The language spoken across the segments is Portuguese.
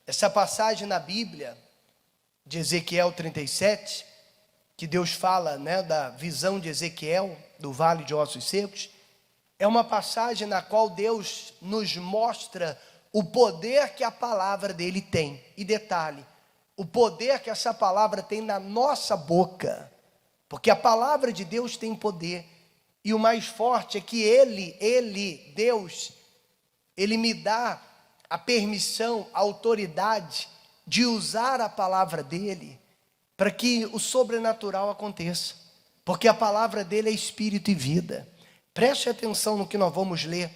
Essa passagem na Bíblia, de Ezequiel 37, que Deus fala, da visão de Ezequiel, do vale de ossos secos, é uma passagem na qual Deus nos mostra o poder que a palavra dele tem. E detalhe, o poder que essa palavra tem na nossa boca, porque a palavra de Deus tem poder. E o mais forte é que Deus, Ele me dá a permissão, a autoridade de usar a palavra dele para que o sobrenatural aconteça, porque a palavra dele é espírito e vida. Preste atenção no que nós vamos ler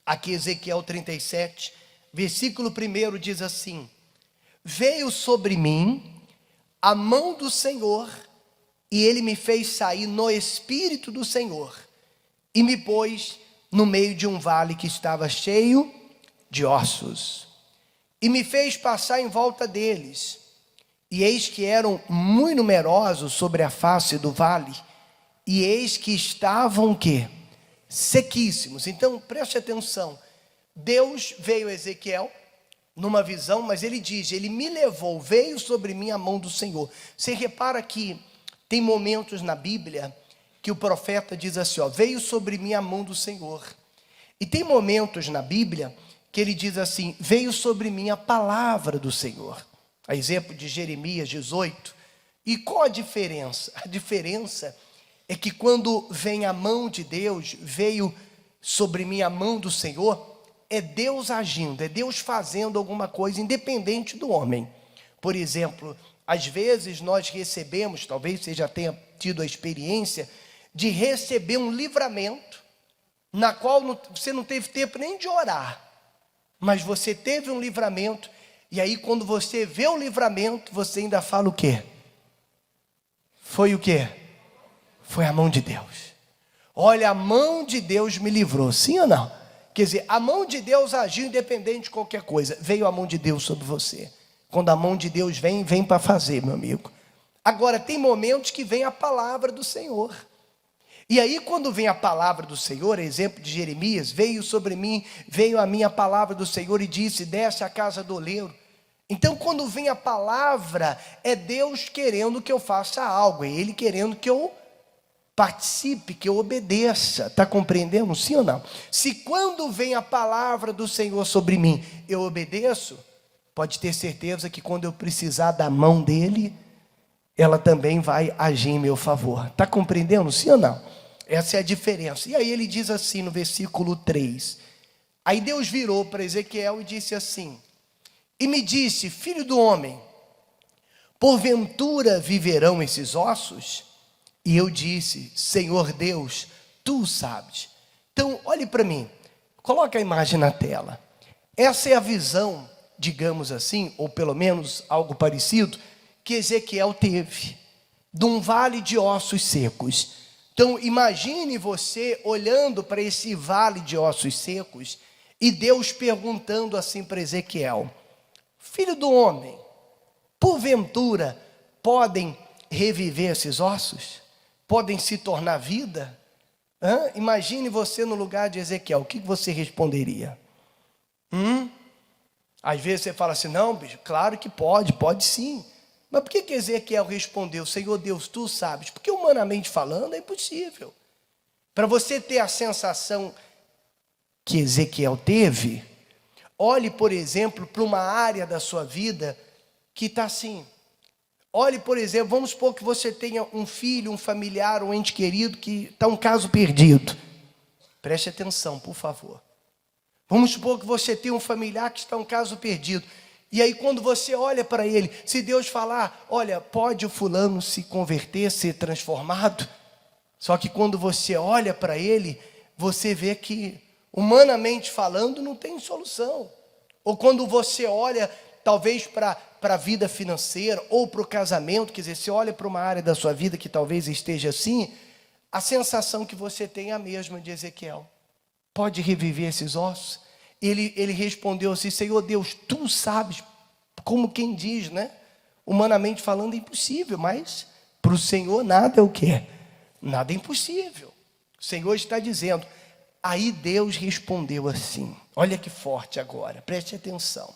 aqui, Ezequiel 37, versículo 1 diz assim: veio sobre mim a mão do Senhor, e ele me fez sair no espírito do Senhor, e me pôs no meio de um vale que estava cheio de ossos, e me fez passar em volta deles, e eis que eram muito numerosos sobre a face do vale, e eis que estavam o quê? Sequíssimos. Então preste atenção, Deus veio a Ezequiel numa visão, mas ele diz, ele me levou, veio sobre mim a mão do Senhor. Você repara que tem momentos na Bíblia que o profeta diz assim, veio sobre mim a mão do Senhor. E tem momentos na Bíblia que ele diz assim, veio sobre mim a palavra do Senhor. A exemplo de Jeremias 18. E qual a diferença? A diferença é que quando vem a mão de Deus, veio sobre mim a mão do Senhor, é Deus agindo, é Deus fazendo alguma coisa independente do homem. Por exemplo, às vezes nós recebemos, talvez você já tenha tido a experiência, de receber um livramento, na qual você não teve tempo nem de orar, mas você teve um livramento, e aí quando você vê o livramento, você ainda fala o quê? Foi o quê? Foi a mão de Deus. Olha, a mão de Deus me livrou, sim ou não? Quer dizer, a mão de Deus agiu independente de qualquer coisa. Veio a mão de Deus sobre você. Quando a mão de Deus vem para fazer, meu amigo. Agora, tem momentos que vem a palavra do Senhor. E aí, quando vem a palavra do Senhor, exemplo de Jeremias, veio sobre mim, veio a minha palavra do Senhor e disse, desce à casa do oleiro. Então, quando vem a palavra, é Deus querendo que eu faça algo, é Ele querendo que eu participe, que eu obedeça. Está compreendendo, sim ou não? Se quando vem a palavra do Senhor sobre mim, eu obedeço, pode ter certeza que quando eu precisar da mão dEle, ela também vai agir em meu favor. Está compreendendo, sim ou não? Essa é a diferença. E aí ele diz assim no versículo 3. Aí Deus virou para Ezequiel e disse assim, e me disse, filho do homem, porventura viverão esses ossos? E eu disse, Senhor Deus, tu sabes. Então, olhe para mim, coloca a imagem na tela. Essa é a visão, digamos assim, ou pelo menos algo parecido, que Ezequiel teve, de um vale de ossos secos. Então, imagine você olhando para esse vale de ossos secos, e Deus perguntando assim para Ezequiel, filho do homem, porventura podem reviver esses ossos? Podem se tornar vida? Imagine você no lugar de Ezequiel, o que você responderia? Às vezes você fala assim, não, bicho, claro que pode sim. Mas por que Ezequiel respondeu, Senhor Deus, tu sabes? Porque humanamente falando é impossível. Para você ter a sensação que Ezequiel teve, olhe, por exemplo, para uma área da sua vida que está assim. Olhe, por exemplo, vamos supor que você tenha um filho, um familiar, um ente querido que está um caso perdido. Preste atenção, por favor. Vamos supor que você tem um familiar que está um caso perdido. E aí quando você olha para ele, se Deus falar, olha, pode o fulano se converter, ser transformado? Só que quando você olha para ele, você vê que, humanamente falando, não tem solução. Ou quando você olha, talvez para a vida financeira, ou para o casamento, quer dizer, você olha para uma área da sua vida que talvez esteja assim, a sensação que você tem é a mesma de Ezequiel. Pode reviver esses ossos? Ele respondeu assim, Senhor Deus, tu sabes, como quem diz, humanamente falando é impossível, mas para o Senhor nada é o quê? Nada é impossível. O Senhor está dizendo. Aí Deus respondeu assim, olha que forte agora, preste atenção.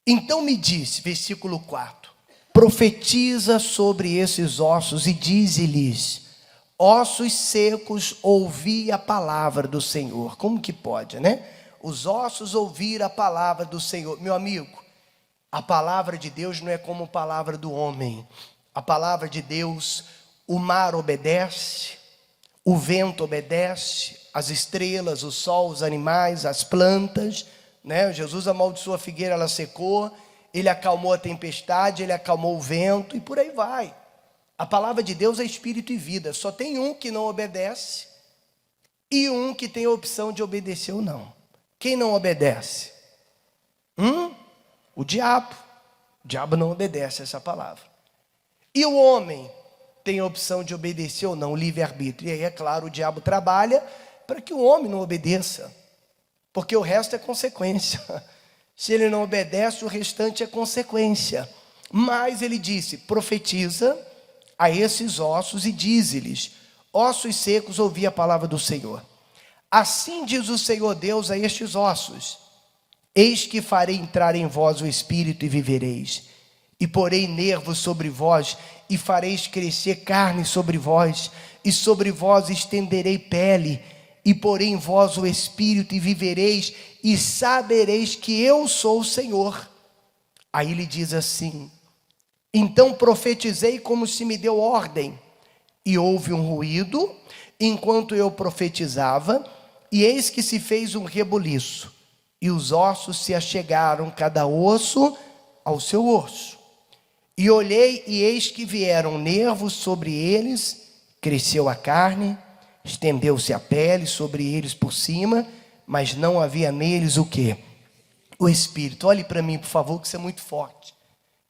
Então me disse, versículo 4, profetiza sobre esses ossos e dize-lhes: ossos secos, ouvi a palavra do Senhor. Como que pode, né? Os ossos ouvir a palavra do Senhor. Meu amigo, a palavra de Deus não é como a palavra do homem. A palavra de Deus, o mar obedece, o vento obedece, as estrelas, o sol, os animais, as plantas, né? Jesus amaldiçoou a figueira, ela secou. Ele acalmou a tempestade, ele acalmou o vento e por aí vai. A palavra de Deus é espírito e vida. Só tem um que não obedece e um que tem a opção de obedecer ou não. Quem não obedece? O diabo. O diabo não obedece a essa palavra. E o homem tem a opção de obedecer ou não, o livre-arbítrio. E aí, é claro, o diabo trabalha para que o homem não obedeça, porque o resto é consequência. Se ele não obedece, o restante é consequência. Mas ele disse: profetiza a esses ossos e dize-lhes: ossos secos, ouvi a palavra do Senhor. Assim diz o Senhor Deus a estes ossos: eis que farei entrar em vós o espírito e vivereis, e porei nervos sobre vós, e fareis crescer carne sobre vós, e sobre vós estenderei pele, e porei em vós o espírito e vivereis, e sabereis que eu sou o Senhor. Aí ele diz assim: então profetizei como se me deu ordem, e houve um ruído, enquanto eu profetizava, e eis que se fez um rebuliço, e os ossos se achegaram, cada osso ao seu osso. E olhei, e eis que vieram nervos sobre eles, cresceu a carne, estendeu-se a pele sobre eles por cima, mas não havia neles o quê? O Espírito. Olhe para mim, por favor, que isso é muito forte.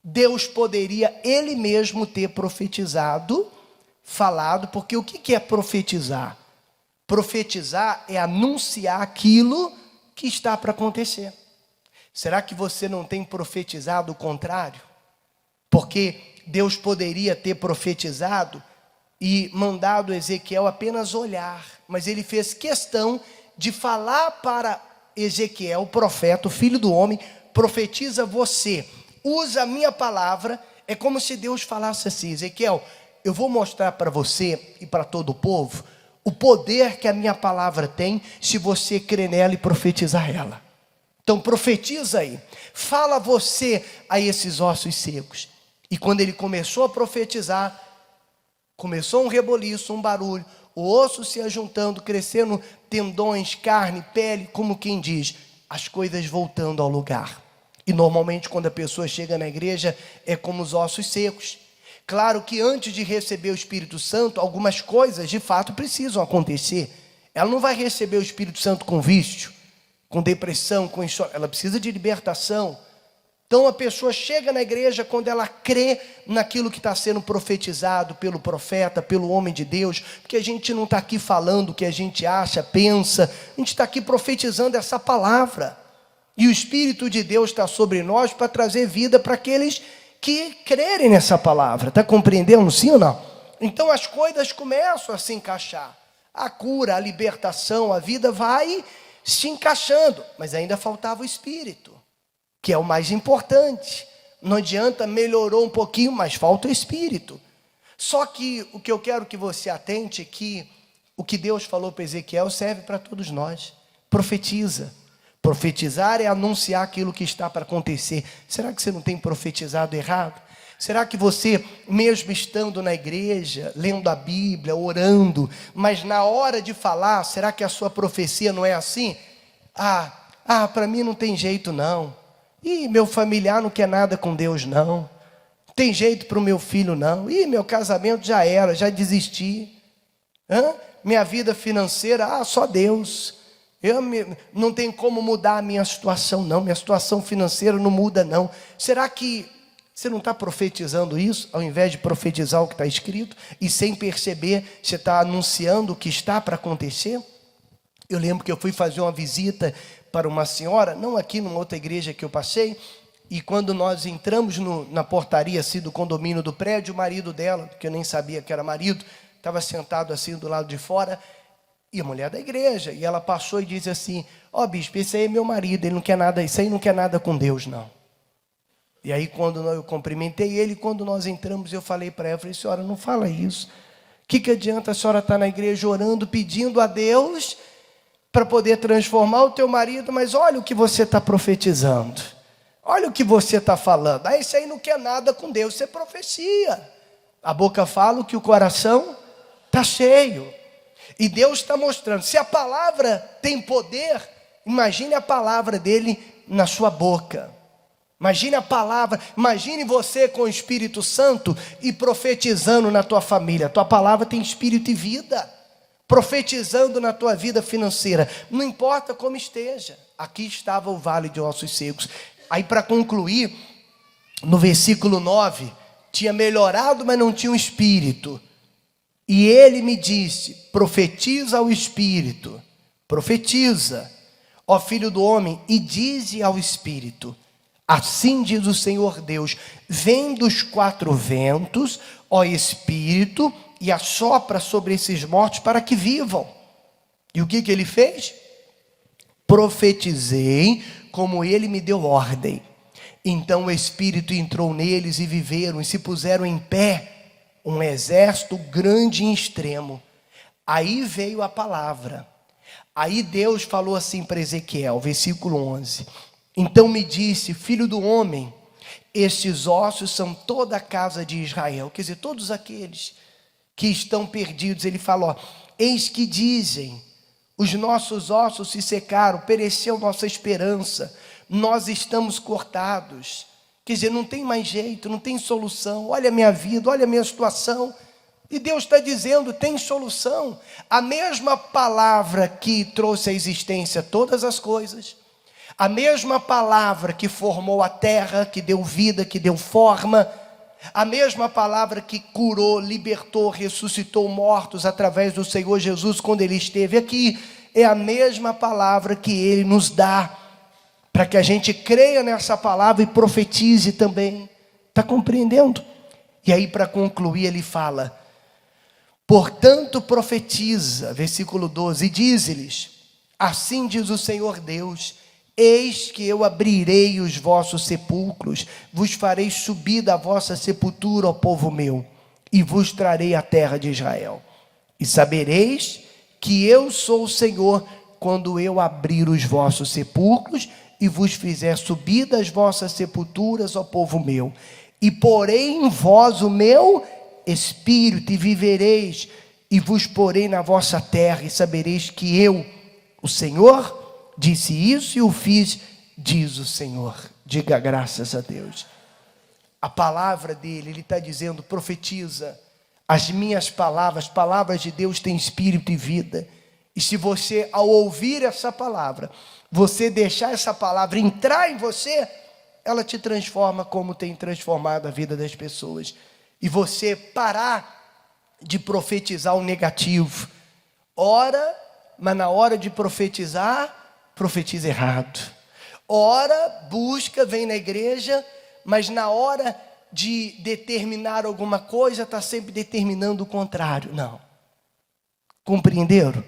Deus poderia Ele mesmo ter profetizado, falado, porque o que é profetizar? Profetizar é anunciar aquilo que está para acontecer. Será que você não tem profetizado o contrário? Porque Deus poderia ter profetizado e mandado Ezequiel apenas olhar, mas ele fez questão de falar para Ezequiel, o profeta, o filho do homem: profetiza você, usa a minha palavra. É como se Deus falasse assim: Ezequiel, eu vou mostrar para você e para todo o povo o poder que a minha palavra tem, se você crer nela e profetizar ela. Então profetiza aí, fala você a esses ossos secos. E quando ele começou a profetizar, começou um reboliço, um barulho, o osso se ajuntando, crescendo tendões, carne, pele, como quem diz, as coisas voltando ao lugar. E normalmente quando a pessoa chega na igreja, é como os ossos secos. Claro que antes de receber o Espírito Santo, algumas coisas de fato precisam acontecer. Ela não vai receber o Espírito Santo com vício, com depressão, com insônia. Ela precisa de libertação. Então a pessoa chega na igreja quando ela crê naquilo que está sendo profetizado pelo profeta, pelo homem de Deus, porque a gente não está aqui falando o que a gente acha, pensa, a gente está aqui profetizando essa palavra. E o Espírito de Deus está sobre nós para trazer vida para aqueles que crerem nessa palavra. Está compreendendo, sim ou não? Então as coisas começam a se encaixar. A cura, a libertação, a vida vai se encaixando, mas ainda faltava o Espírito, que é o mais importante. Não adianta, melhorou um pouquinho, mas falta o Espírito. Só que o que eu quero que você atente é que o que Deus falou para Ezequiel serve para todos nós. Profetiza. Profetizar é anunciar aquilo que está para acontecer. Será que você não tem profetizado errado? Será que você, mesmo estando na igreja, lendo a Bíblia, orando, mas na hora de falar, será que a sua profecia não é assim? Para mim não tem jeito não. Ih, meu familiar não quer nada com Deus não. Tem jeito para o meu filho não. Ih, meu casamento já era, já desisti. Minha vida financeira, só Deus. Não tem como mudar a minha situação não. Minha situação financeira não muda não. Será que você não está profetizando isso? Ao invés de profetizar o que está escrito, e sem perceber, você está anunciando o que está para acontecer? Eu lembro que eu fui fazer uma visita para uma senhora, não aqui numa outra igreja que eu passei, e quando nós entramos na portaria assim, do condomínio do prédio, o marido dela, que eu nem sabia que era marido, estava sentado assim do lado de fora, e a mulher da igreja, e ela passou e disse assim: bispo, esse aí é meu marido, ele não quer nada, isso aí não quer nada com Deus não. E aí quando eu cumprimentei ele, quando nós entramos, eu falei para ela, senhora, não fala isso. O que adianta a senhora estar na igreja orando, pedindo a Deus para poder transformar o teu marido, mas olha o que você está profetizando. Olha o que você está falando. Ah, esse aí não quer nada com Deus, isso é profecia. A boca fala o que o coração está cheio. E Deus está mostrando, se a palavra tem poder, imagine a palavra dele na sua boca. Imagine a palavra, imagine você com o Espírito Santo e profetizando na tua família. A tua palavra tem espírito e vida. Profetizando na tua vida financeira. Não importa como esteja. Aqui estava o vale de ossos secos. Aí para concluir, no versículo 9, tinha melhorado, mas não tinha um espírito. E ele me disse, profetiza ao espírito. Profetiza, ó filho do homem, e dize ao espírito. Assim diz o Senhor Deus, vem dos 4 ventos, ó Espírito, e assopra sobre esses mortos para que vivam. E o que ele fez? Profetizei como ele me deu ordem. Então o Espírito entrou neles e viveram, e se puseram em pé, um exército grande e extremo. Aí veio a palavra. Aí Deus falou assim para Ezequiel, versículo 11. Então me disse, filho do homem, estes ossos são toda a casa de Israel. Quer dizer, todos aqueles que estão perdidos. Ele falou, eis que dizem, os nossos ossos se secaram, pereceu nossa esperança, nós estamos cortados. Quer dizer, não tem mais jeito, não tem solução. Olha a minha vida, olha a minha situação. E Deus está dizendo, tem solução. A mesma palavra que trouxe à existência todas as coisas, a mesma palavra que formou a terra, que deu vida, que deu forma, a mesma palavra que curou, libertou, ressuscitou mortos através do Senhor Jesus quando Ele esteve aqui, é a mesma palavra que Ele nos dá, para que a gente creia nessa palavra e profetize também. Está compreendendo? E aí para concluir ele fala, portanto profetiza, versículo 12, e dize-lhes, assim diz o Senhor Deus, eis que eu abrirei os vossos sepulcros, vos farei subir da vossa sepultura, ó povo meu, e vos trarei a terra de Israel. E sabereis que eu sou o Senhor, quando eu abrir os vossos sepulcros, e vos fizer subir das vossas sepulturas, ó povo meu. E porei em vós o meu espírito, e vivereis, e vos porei na vossa terra, e sabereis que eu, o Senhor, disse isso e o fiz, diz o Senhor. Diga graças a Deus. A palavra dele, ele está dizendo, profetiza. As minhas palavras, palavras de Deus têm espírito e vida. E se você, ao ouvir essa palavra, você deixar essa palavra entrar em você, ela te transforma como tem transformado a vida das pessoas. E você parar de profetizar o negativo. Ora, mas na hora de profetizar, profetiza errado. Ora, busca, vem na igreja, mas na hora de determinar alguma coisa, está sempre determinando o contrário. Não. Compreenderam?